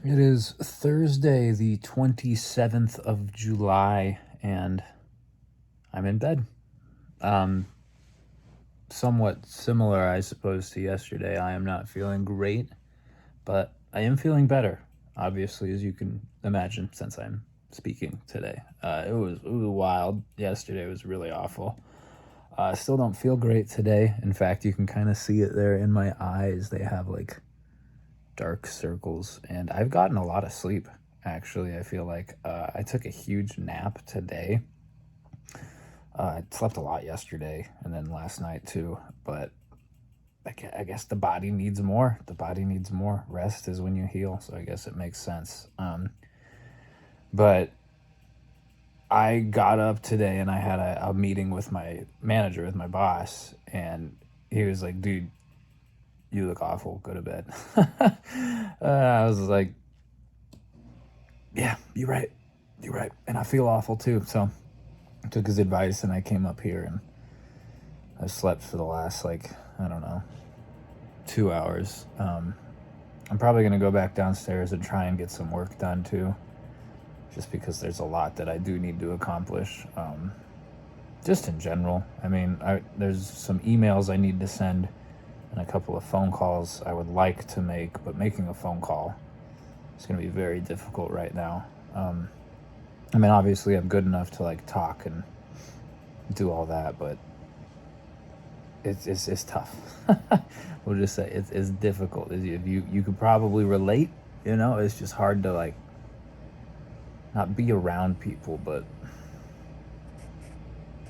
It is Thursday, the 27th of July, and I'm in bed. Um, Somewhat similar, I suppose, to yesterday. I am not feeling great, but I am feeling better, obviously, as you can imagine, since I'm speaking today. It was wild. Yesterday was really awful. I still don't feel great today. In fact, you can kind of see it there in my eyes. They have like dark circles, and I've gotten a lot of sleep. Actually, I feel like I took a huge nap today. I slept a lot yesterday and then last night too, but I guess the body needs more. The body needs more. Rest is when you heal, so I guess it makes sense. But I got up today and I had a meeting with my manager, with my boss, and he was like, dude, you look awful. Go to bed. I was like, yeah, you're right. You're right. And I feel awful too. So I took his advice and I came up here and I slept for the last, like, I don't know, 2 hours. I'm probably going to go back downstairs and try and get some work done too, just because there's a lot that I do need to accomplish. Just in general. I mean, there's some emails I need to send and a couple of phone calls I would like to make, but making a phone call is going to be very difficult right now. I mean, obviously I'm good enough to like talk and do all that, but it's tough. We'll just say it's difficult. You could probably relate, it's just hard to like not be around people, but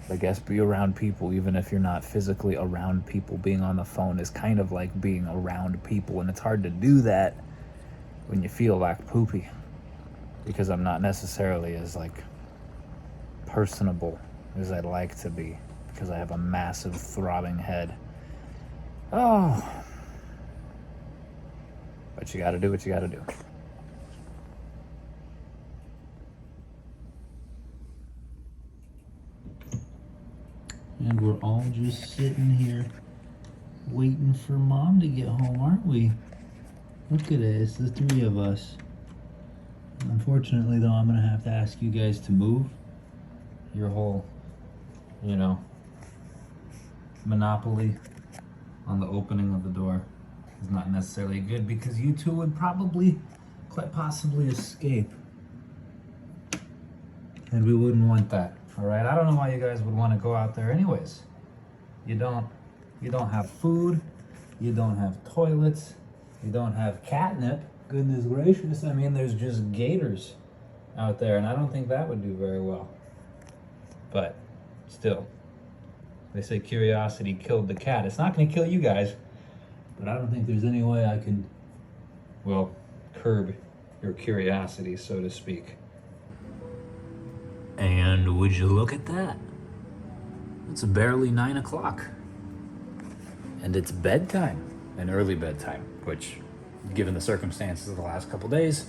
I guess be around people even if you're not physically around people. Being on the phone is kind of like being around people, and it's hard to do that when you feel like poopy, because I'm not necessarily as like personable as I'd like to be, because I have a massive throbbing head. Oh, but you gotta do what you gotta do. And we're all just sitting here waiting for Mom to get home, aren't we? Look at it, it's the three of us. Unfortunately, though, I'm gonna have to ask you guys to move. Your whole, monopoly on the opening of the door is not necessarily good, because you two would probably, quite possibly, escape. And we wouldn't want that. All right, I don't know why you guys would want to go out there anyways. You don't have food, you don't have toilets, you don't have catnip. Goodness gracious, I mean, there's just gators out there, and I don't think that would do very well. But still, they say curiosity killed the cat. It's not going to kill you guys, but I don't think there's any way I can, well, curb your curiosity, so to speak. And would you look at that? It's barely 9 o'clock. And it's bedtime, an early bedtime, which, given the circumstances of the last couple days,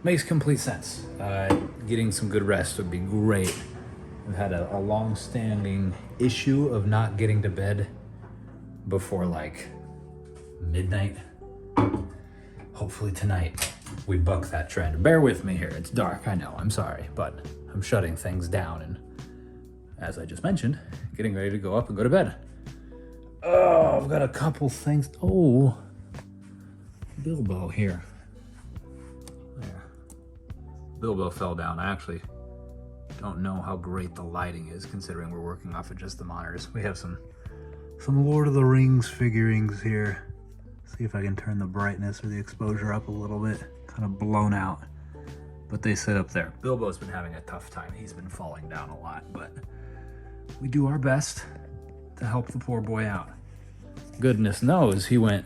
makes complete sense. Getting some good rest would be great. I've had a long-standing issue of not getting to bed before like midnight. Hopefully tonight we buck that trend. Bear with me here, it's dark, I know, I'm sorry, but I'm shutting things down and, as I just mentioned, getting ready to go up and go to bed. Oh, I've got a couple things. Oh, Bilbo here. There. Bilbo fell down. I actually don't know how great the lighting is, considering we're working off of just the monitors. We have some Lord of the Rings figurines here. See if I can turn the brightness or the exposure up a little bit. Kind of blown out, but they sit up there. Bilbo's been having a tough time. He's been falling down a lot, but we do our best to help the poor boy out. Goodness knows he went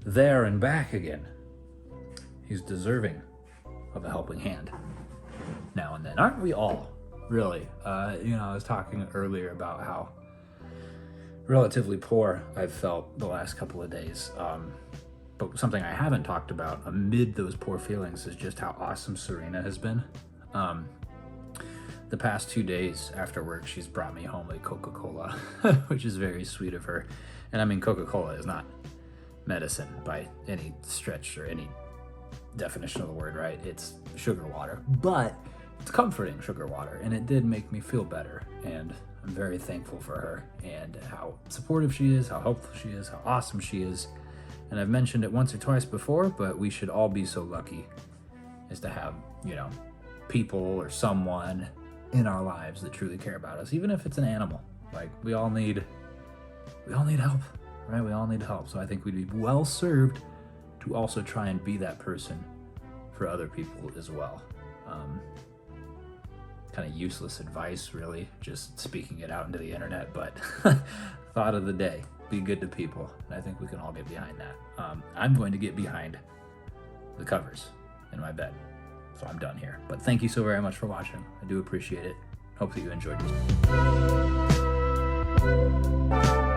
there and back again. He's deserving of a helping hand now and then, aren't we all? Really. I was talking earlier about how relatively poor I've felt the last couple of days. But something I haven't talked about amid those poor feelings is just how awesome Serena has been. The past 2 days after work, she's brought me home a Coca-Cola, which is very sweet of her. And I mean, Coca-Cola is not medicine by any stretch or any definition of the word, right? It's sugar water, but it's comforting sugar water, and it did make me feel better. And I'm very thankful for her and how supportive she is, how helpful she is, how awesome she is. And I've mentioned it once or twice before, but we should all be so lucky as to have, you know, people or someone in our lives that truly care about us, even if it's an animal. Like, we all need help, right? We all need help. So I think we'd be well served to also try and be that person for other people as well. Kind of useless advice, really, just speaking it out into the internet, but thought of the day: be good to people. And I think we can all get behind that. I'm going to get behind the covers in my bed, so I'm done here. But thank you so very much for watching. I do appreciate it. Hope that you enjoyed this.